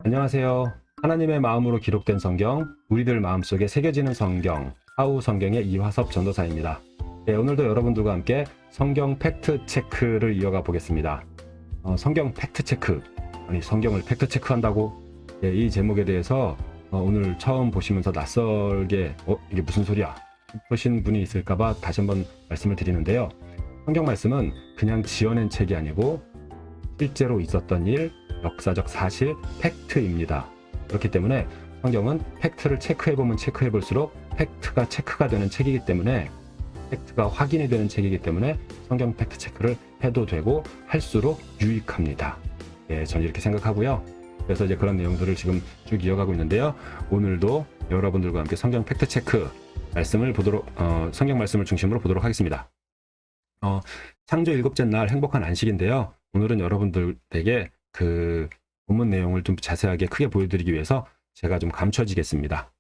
안녕하세요. 하나님의 마음으로 기록된 성경, 우리들 마음속에 새겨지는 성경, 하우 성경의 이화섭 전도사입니다. 네, 오늘도 여러분들과 함께 성경 팩트 체크를 이어가 보겠습니다. 성경 팩트 체크, 아니 성경을 팩트 체크한다고? 네, 이 제목에 대해서 오늘 처음 보시면서 낯설게 이게 무슨 소리야? 싶으신 분이 있을까봐 다시 한번 말씀을 드리는데요. 성경 말씀은 그냥 지어낸 책이 아니고 실제로 있었던 일, 역사적 사실, 팩트입니다. 그렇기 때문에 성경은 팩트를 체크해보면 체크해볼수록 팩트가 체크가 되는 책이기 때문에, 팩트가 확인이 되는 책이기 때문에 성경 팩트 체크를 해도 되고 할수록 유익합니다. 예, 저는 이렇게 생각하고요. 그래서 이제 그런 내용들을 지금 쭉 이어가고 있는데요. 오늘도 여러분들과 함께 성경 팩트 체크 말씀을 성경 말씀을 중심으로 보도록 하겠습니다. 창조 일곱째 날 행복한 안식인데요. 오늘은 여러분들에게 그 본문 내용을 좀 자세하게 크게 보여드리기 위해서 제가 좀 감춰지겠습니다.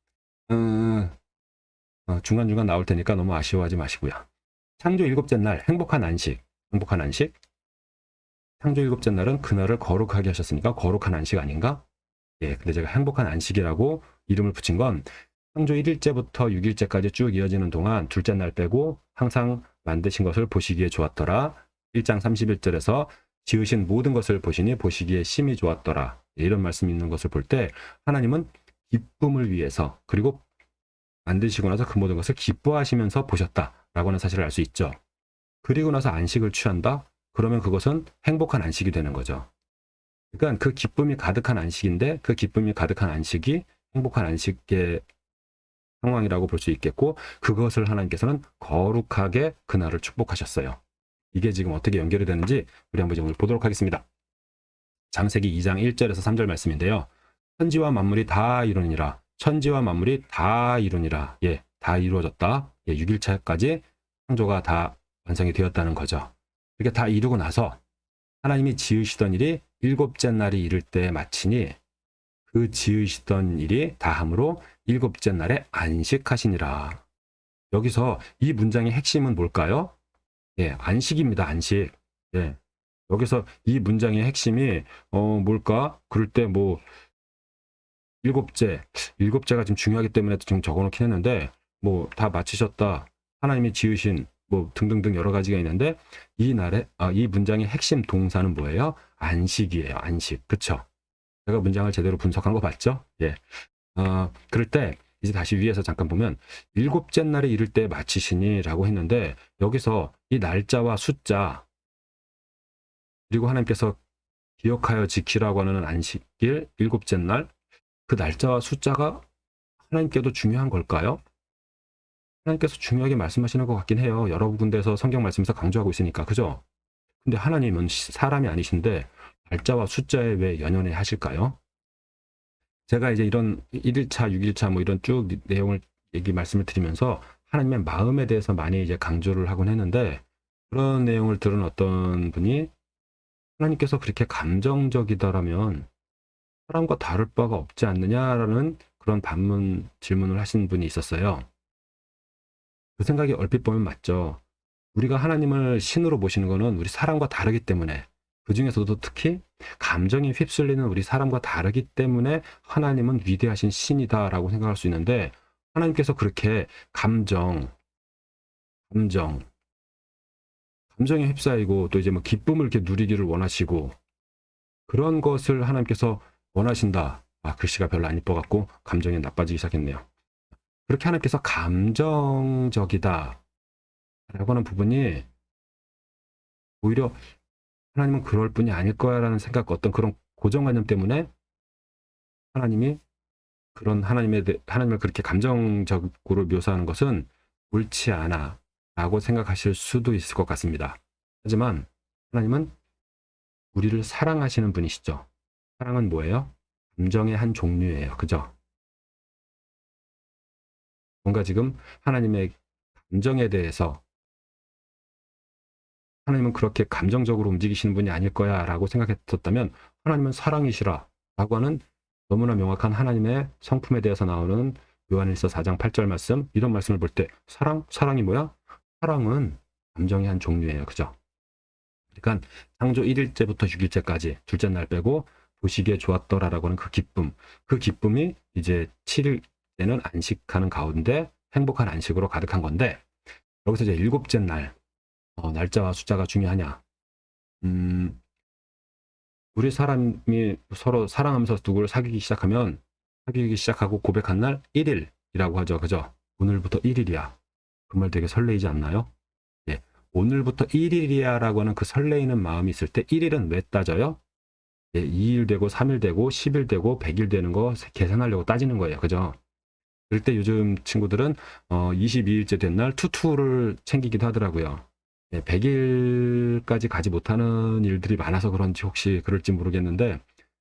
중간중간 나올 테니까 너무 아쉬워하지 마시고요. 창조 일곱째 날 행복한 안식. 행복한 안식? 창조 일곱째 날은 그날을 거룩하게 하셨으니까 거룩한 안식 아닌가? 예, 근데 제가 행복한 안식이라고 이름을 붙인 건 창조 1일째부터 6일째까지 쭉 이어지는 동안 둘째 날 빼고 항상 만드신 것을 보시기에 좋았더라. 1장 31절에서 지으신 모든 것을 보시니 보시기에 심히 좋았더라. 이런 말씀이 있는 것을 볼 때 하나님은 기쁨을 위해서, 그리고 만드시고 나서 그 모든 것을 기뻐하시면서 보셨다라고 하는 사실을 알 수 있죠. 그리고 나서 안식을 취한다? 그러면 그것은 행복한 안식이 되는 거죠. 그러니까 그 기쁨이 가득한 안식인데, 그 기쁨이 가득한 안식이 행복한 안식의 상황이라고 볼 수 있겠고, 그것을 하나님께서는 거룩하게 그날을 축복하셨어요. 이게 지금 어떻게 연결이 되는지 우리 한번 오늘 보도록 하겠습니다. 창세기 2장 1절에서 3절 말씀인데요. 천지와 만물이 다 이루니라. 천지와 만물이 다 이루니라. 예, 다 이루어졌다. 예, 6일차까지 창조가 다 완성이 되었다는 거죠. 이렇게 다 이루고 나서 하나님이 지으시던 일이 일곱째 날이 이를 때 마치니 그 지으시던 일이 다함으로 일곱째 날에 안식하시니라. 여기서 이 문장의 핵심은 뭘까요? 예, 안식입니다. 안식. 예. 여기서 이 문장의 핵심이 뭘까? 그럴 때 뭐 일곱째가 좀 중요하기 때문에 지금 적어놓긴 했는데, 뭐 다 마치셨다, 하나님이 지으신 뭐 등등등 여러 가지가 있는데, 이 문장의 핵심 동사는 뭐예요? 안식이에요. 안식. 그쵸? 제가 문장을 제대로 분석한 거 맞죠? 예. 그럴 때 이제 다시 위에서 잠깐 보면 일곱째 날에 이를 때 마치시니라고 했는데, 여기서 이 날짜와 숫자, 그리고 하나님께서 기억하여 지키라고 하는 안식일 일곱째 날, 그 날짜와 숫자가 하나님께도 중요한 걸까요? 하나님께서 중요하게 말씀하시는 것 같긴 해요. 여러 군데에서 성경 말씀에서 강조하고 있으니까. 그죠? 근데 하나님은 사람이 아니신데 날짜와 숫자에 왜 연연해 하실까요? 제가 이제 이런 1일차, 6일차 뭐 이런 쭉 내용을 말씀을 드리면서 하나님의 마음에 대해서 많이 이제 강조를 하곤 했는데, 그런 내용을 들은 어떤 분이 하나님께서 그렇게 감정적이다라면 사람과 다를 바가 없지 않느냐라는 그런 질문을 하신 분이 있었어요. 그 생각이 얼핏 보면 맞죠. 우리가 하나님을 신으로 모시는 것은 우리 사람과 다르기 때문에, 그 중에서도 특히 감정이 휩쓸리는 우리 사람과 다르기 때문에 하나님은 위대하신 신이다라고 생각할 수 있는데, 하나님께서 그렇게 감정에 휩싸이고 또 이제 뭐 기쁨을 이렇게 누리기를 원하시고 그런 것을 하나님께서 원하신다. 글씨가 별로 안 이뻐갖고 감정이 나빠지기 시작했네요. 그렇게 하나님께서 감정적이다 라고 하는 부분이 오히려 하나님은 그럴 분이 아닐 거야라는 생각, 어떤 그런 고정관념 때문에 하나님이 하나님을 그렇게 감정적으로 묘사하는 것은 옳지 않아 라고 생각하실 수도 있을 것 같습니다. 하지만 하나님은 우리를 사랑하시는 분이시죠. 사랑은 뭐예요? 감정의 한 종류예요. 그죠? 뭔가 지금 하나님의 감정에 대해서 하나님은 그렇게 감정적으로 움직이시는 분이 아닐 거야 라고 생각했었다면, 하나님은 사랑이시라 라고 하는 너무나 명확한 하나님의 성품에 대해서 나오는 요한일서 4장 8절 말씀, 이런 말씀을 볼 때 사랑이 뭐야? 사랑은 감정의 한 종류예요. 그죠? 그러니까 창조 1일째부터 6일째까지 둘째 날 빼고 보시기에 좋았더라라고 하는 그 기쁨이 이제 7일째는 안식하는 가운데 행복한 안식으로 가득한 건데, 여기서 이제 일곱째 날, 날짜와 숫자가 중요하냐? 우리 사람이 서로 사랑하면서 누구를 사귀기 시작하고 고백한 날 1일이라고 하죠. 그죠? 오늘부터 1일이야. 그 말 되게 설레이지 않나요? 예. 오늘부터 1일이야 라고 하는 그 설레이는 마음이 있을 때 1일은 왜 따져요? 예, 2일 되고 3일 되고 10일 되고 100일 되는 거 계산하려고 따지는 거예요. 그죠? 그럴 때 요즘 친구들은 22일째 된 날 투투를 챙기기도 하더라고요. 예, 100일까지 가지 못하는 일들이 많아서 그런지 혹시 그럴지 모르겠는데,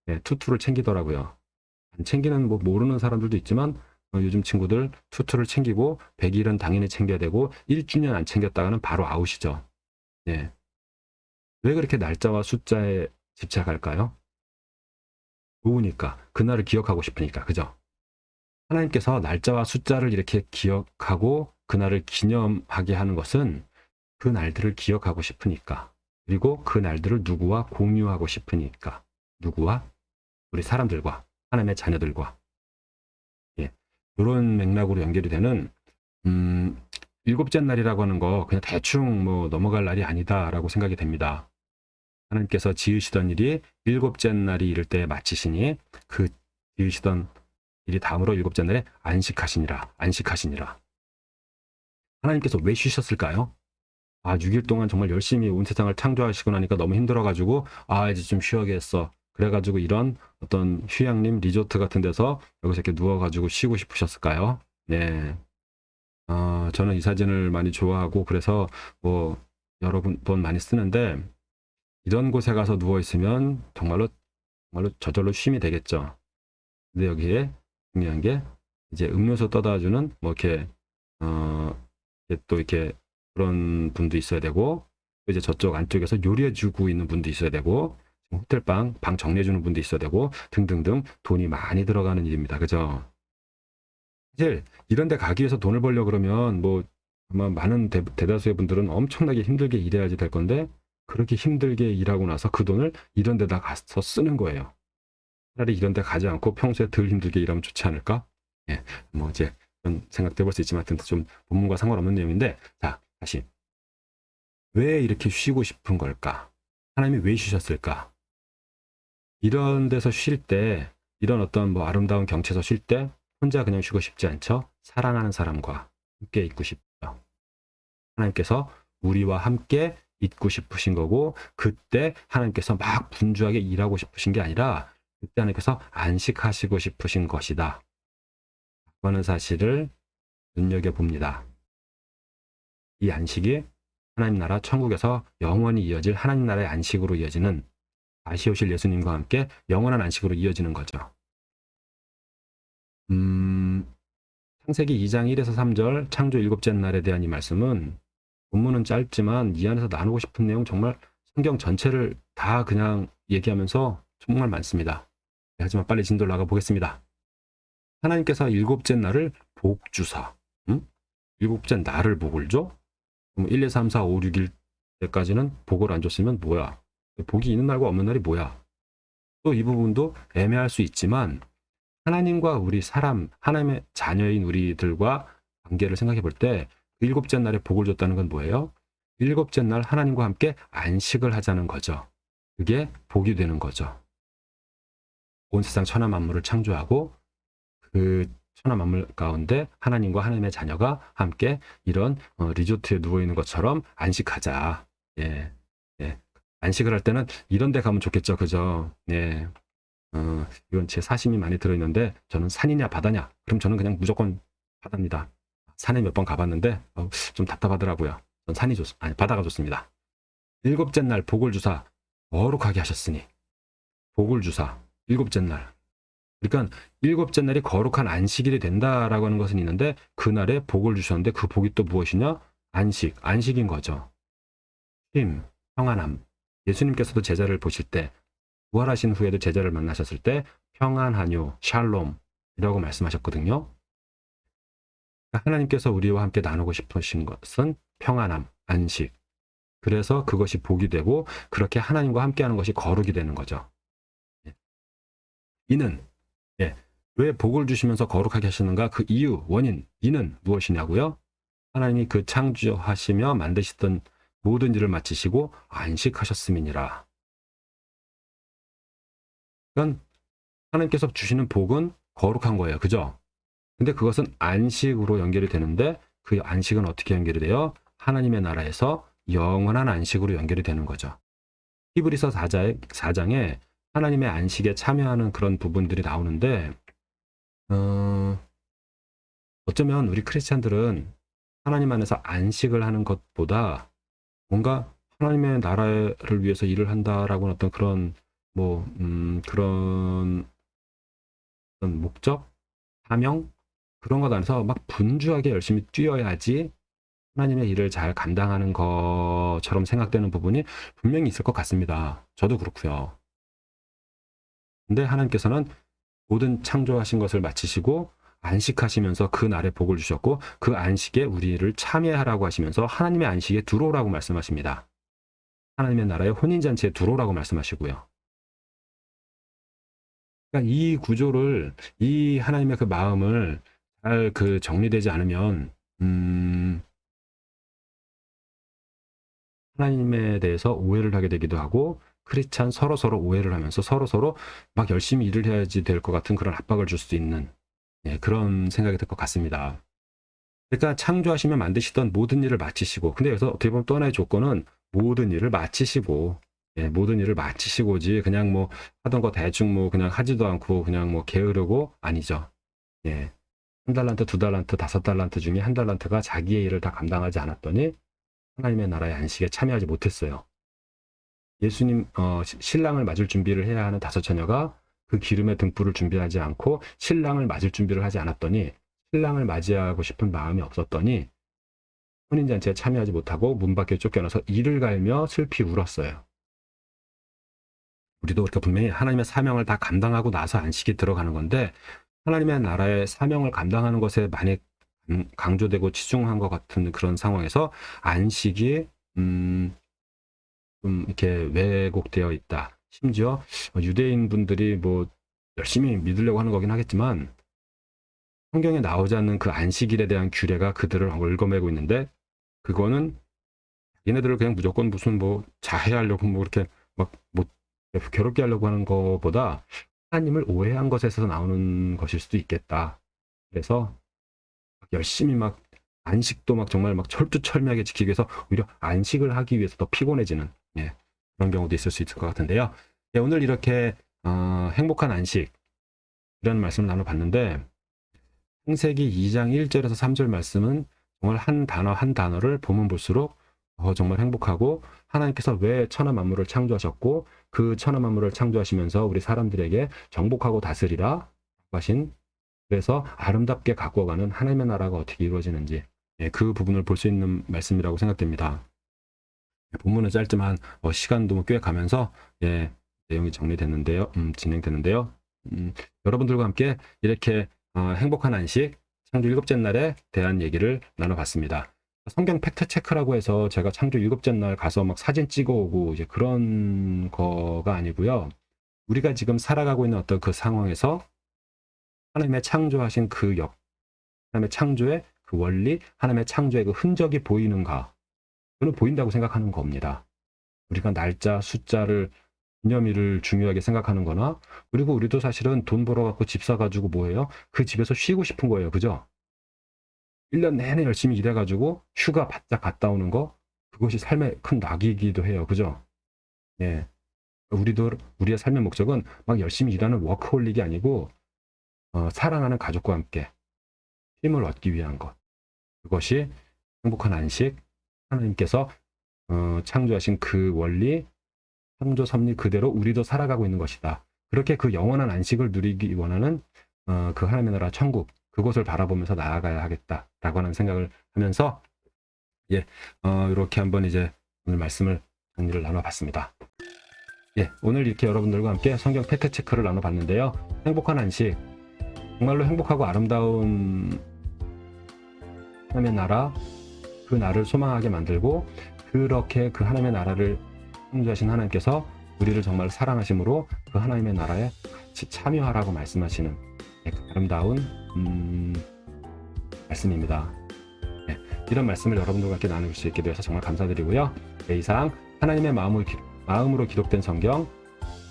예, 투투를 챙기더라고요. 안 챙기는 뭐 모르는 사람들도 있지만 요즘 친구들 투투를 챙기고 100일은 당연히 챙겨야 되고 1주년 안 챙겼다가는 바로 아웃이죠. 예. 왜 그렇게 날짜와 숫자에 집착할까요? 좋으니까, 그날을 기억하고 싶으니까. 그죠? 하나님께서 날짜와 숫자를 이렇게 기억하고 그날을 기념하게 하는 것은 그 날들을 기억하고 싶으니까, 그리고 그 날들을 누구와 공유하고 싶으니까. 누구와? 우리 사람들과, 하나님의 자녀들과. 예. 이런 맥락으로 연결이 되는 일곱째 날이라고 하는 거 그냥 대충 뭐 넘어갈 날이 아니다라고 생각이 됩니다. 하나님께서 지으시던 일이 일곱째 날이 이를 때 마치시니 그 지으시던 일이 다음으로 일곱째 날에 안식하시니라. 하나님께서 왜 쉬셨을까요? 6일 동안 정말 열심히 온 세상을 창조하시고 나니까 너무 힘들어가지고 이제 좀 쉬어야겠어. 그래가지고 이런 어떤 휴양림 리조트 같은 데서 여기서 이렇게 누워가지고 쉬고 싶으셨을까요? 네. 저는 이 사진을 많이 좋아하고 그래서 뭐 여러 번 많이 쓰는데, 이런 곳에 가서 누워 있으면 정말로 저절로 쉼이 되겠죠. 근데 여기에 중요한 게 이제 음료수 떠다 주는 뭐 이렇게 또 이렇게 그런 분도 있어야 되고, 또 이제 저쪽 안쪽에서 요리해 주고 있는 분도 있어야 되고, 호텔 방 정리해 주는 분도 있어야 되고 등등등 돈이 많이 들어가는 일입니다. 그죠? 사실 이런 데 가기 위해서 돈을 벌려 그러면 뭐 아마 많은 대다수의 분들은 엄청나게 힘들게 일해야지 될 건데, 그렇게 힘들게 일하고 나서 그 돈을 이런 데다 가서 쓰는 거예요. 차라리 이런 데 가지 않고 평소에 덜 힘들게 일하면 좋지 않을까? 예, 뭐 이제 그런 생각도 해볼 수 있지만 하여튼 좀 본문과 상관없는 내용인데, 자, 다시. 왜 이렇게 쉬고 싶은 걸까? 하나님이 왜 쉬셨을까? 이런 데서 쉴 때, 이런 어떤 뭐 아름다운 경치에서 쉴 때 혼자 그냥 쉬고 싶지 않죠? 사랑하는 사람과 함께 있고 싶죠. 하나님께서 우리와 함께 있고 싶으신 거고, 그때 하나님께서 막 분주하게 일하고 싶으신 게 아니라 그때 하나님께서 안식하시고 싶으신 것이다. 그거는 사실을 눈여겨봅니다. 이 안식이 하나님 나라 천국에서 영원히 이어질 하나님 나라의 안식으로 이어지는, 다시 오실 예수님과 함께 영원한 안식으로 이어지는 거죠. 창세기 2장 1에서 3절 창조 일곱째 날에 대한 이 말씀은 본문은 짧지만 이 안에서 나누고 싶은 내용 정말 성경 전체를 다 그냥 얘기하면서 정말 많습니다. 하지만 빨리 진도를 나가 보겠습니다. 하나님께서 일곱째 날을 복 주사, 일곱째 날을 복을 줘? 그럼 1, 2, 3, 4, 5, 6일 때까지는 복을 안 줬으면 뭐야? 복이 있는 날과 없는 날이 뭐야? 또 이 부분도 애매할 수 있지만, 하나님과 우리 사람, 하나님의 자녀인 우리들과 관계를 생각해 볼 때 일곱째 날에 복을 줬다는 건 뭐예요? 일곱째 날 하나님과 함께 안식을 하자는 거죠. 그게 복이 되는 거죠. 온 세상 천하 만물을 창조하고 그 천하 만물 가운데 하나님과 하나님의 자녀가 함께 이런 리조트에 누워 있는 것처럼 안식하자. 예, 예. 안식을 할 때는 이런 데 가면 좋겠죠. 그죠? 예. 이건 제 사심이 많이 들어있는데, 저는 산이냐 바다냐? 그럼 저는 그냥 무조건 바다입니다. 산에 몇 번 가봤는데 좀 답답하더라고요. 전 바다가 좋습니다. 일곱째 날 복을 주사 거룩하게 하셨으니, 복을 주사 일곱째 날. 그러니까 일곱째 날이 거룩한 안식일이 된다라고 하는 것은 있는데, 그날에 복을 주셨는데 그 복이 또 무엇이냐? 안식인 거죠. 쉼, 평안함. 예수님께서도 제자를 보실 때, 부활하신 후에도 제자를 만나셨을 때 평안하뇨, 샬롬이라고 말씀하셨거든요. 하나님께서 우리와 함께 나누고 싶으신 것은 평안함, 안식. 그래서 그것이 복이 되고, 그렇게 하나님과 함께하는 것이 거룩이 되는 거죠. 이는, 예, 왜 복을 주시면서 거룩하게 하시는가? 그 이유, 원인, 이는 무엇이냐고요? 하나님이 그 창조하시며 만드시던 모든 일을 마치시고 안식하셨음이니라. 그러니까 하나님께서 주시는 복은 거룩한 거예요. 그죠? 근데 그것은 안식으로 연결이 되는데 그 안식은 어떻게 연결이 돼요? 하나님의 나라에서 영원한 안식으로 연결이 되는 거죠. 히브리서 4장에 하나님의 안식에 참여하는 그런 부분들이 나오는데 어쩌면 우리 크리스찬들은 하나님 안에서 안식을 하는 것보다 뭔가 하나님의 나라를 위해서 일을 한다라고 어떤 그런 그런 목적, 사명 그런 것 안에서 막 분주하게 열심히 뛰어야지 하나님의 일을 잘 감당하는 것처럼 생각되는 부분이 분명히 있을 것 같습니다. 저도 그렇고요. 근데 하나님께서는 모든 창조하신 것을 마치시고 안식하시면서 그 날에 복을 주셨고 그 안식에 우리를 참여하라고 하시면서 하나님의 안식에 들어오라고 말씀하십니다. 하나님의 나라의 혼인잔치에 들어오라고 말씀하시고요. 그러니까 이 구조를, 이 하나님의 그 마음을 잘 정리되지 않으면 하나님에 대해서 오해를 하게 되기도 하고 크리스찬 서로 오해를 하면서 서로 막 열심히 일을 해야지 될 것 같은 그런 압박을 줄 수 있는 그런 생각이 들 것 같습니다. 그러니까 창조하시며 만드시던 모든 일을 마치시고, 근데 여기서 어떻게 보면 또 하나의 조건은 모든 일을 마치시고, 모든 일을 마치시고지 그냥 뭐 하던 거 대충 뭐 그냥 하지도 않고 그냥 뭐 게으르고 아니죠. 예. 1달란트, 2달란트, 5달란트 중에 1달란트가 자기의 일을 다 감당하지 않았더니 하나님의 나라의 안식에 참여하지 못했어요. 예수님 신랑을 맞을 준비를 해야 하는 5처녀가 그 기름의 등불을 준비하지 않고 신랑을 맞을 준비를 하지 않았더니 신랑을 맞이하고 싶은 마음이 없었더니 혼인잔치에 참여하지 못하고 문 밖에 쫓겨나서 이를 갈며 슬피 울었어요. 우리도 그렇게 분명히 하나님의 사명을 다 감당하고 나서 안식이 들어가는 건데 하나님의 나라의 사명을 감당하는 것에 많이 강조되고 치중한 것 같은 그런 상황에서 안식이 좀 이렇게 왜곡되어 있다. 심지어 유대인 분들이 뭐 열심히 믿으려고 하는 거긴 하겠지만 성경에 나오지 않는 그 안식일에 대한 규례가 그들을 얽어매고 있는데 그거는 얘네들을 그냥 무조건 무슨 뭐 자해하려고 뭐 이렇게 막 뭐 괴롭게 하려고 하는 것보다 하나님을 오해한 것에서 나오는 것일 수도 있겠다. 그래서 열심히 막 안식도 막 정말 막 철두철미하게 지키기 위해서 오히려 안식을 하기 위해서 더 피곤해지는 그런 경우도 있을 수 있을 것 같은데요. 오늘 이렇게 행복한 안식 이런 말씀을 나눠봤는데 창세기 2장 1절에서 3절 말씀은 정말 한 단어 한 단어를 보면 볼수록 정말 행복하고 하나님께서 왜 천하 만물을 창조하셨고 그 천하 만물을 창조하시면서 우리 사람들에게 정복하고 다스리라 하신 그래서 아름답게 가꾸어가는 하나님의 나라가 어떻게 이루어지는지 그 부분을 볼 수 있는 말씀이라고 생각됩니다. 본문은 짧지만 시간도 꽤 가면서 내용이 정리됐는데요. 진행되는데요. 여러분들과 함께 이렇게 행복한 안식 창조 7째 날에 대한 얘기를 나눠봤습니다. 성경 팩트 체크라고 해서 제가 창조 7째 날 가서 막 사진 찍어오고 이제 그런 거가 아니고요. 우리가 지금 살아가고 있는 어떤 그 상황에서 하나님의 창조하신 하나님의 창조의 그 원리, 하나님의 창조의 그 흔적이 보이는가? 저는 보인다고 생각하는 겁니다. 우리가 날짜, 숫자를, 기념일을 중요하게 생각하는 거나, 그리고 우리도 사실은 돈 벌어갖고 집 사가지고 뭐예요? 그 집에서 쉬고 싶은 거예요. 그죠? 1년 내내 열심히 일해가지고 휴가 바짝 갔다 오는 거, 그것이 삶의 큰 낙이기도 해요. 그죠? 예. 우리의 삶의 목적은 막 열심히 일하는 워크홀릭이 아니고, 사랑하는 가족과 함께 힘을 얻기 위한 것. 그것이 행복한 안식, 하나님께서 창조하신 그 원리, 창조 섭리 그대로 우리도 살아가고 있는 것이다. 그렇게 그 영원한 안식을 누리기 원하는 그 하나님의 나라 천국, 그곳을 바라보면서 나아가야 하겠다라고 하는 생각을 하면서 이렇게 한번 이제 오늘 말씀을 정리를 나눠봤습니다. 오늘 이렇게 여러분들과 함께 성경 팩트 체크를 나눠봤는데요. 행복한 안식, 정말로 행복하고 아름다운 하나님의 나라, 그 나라를 소망하게 만들고 그렇게 그 하나님의 나라를 창조하신 하나님께서 우리를 정말 사랑하심으로 그 하나님의 나라에 같이 참여하라고 말씀하시는 그 아름다운 말씀입니다. 네, 이런 말씀을 여러분들과 함께 나눌 수 있게 되어서 정말 감사드리고요. 네, 이상 하나님의 마음으로 기록된 성경,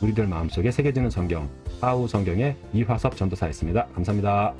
우리들 마음속에 새겨지는 성경, 하우 성경의 이화섭 전도사였습니다. 감사합니다.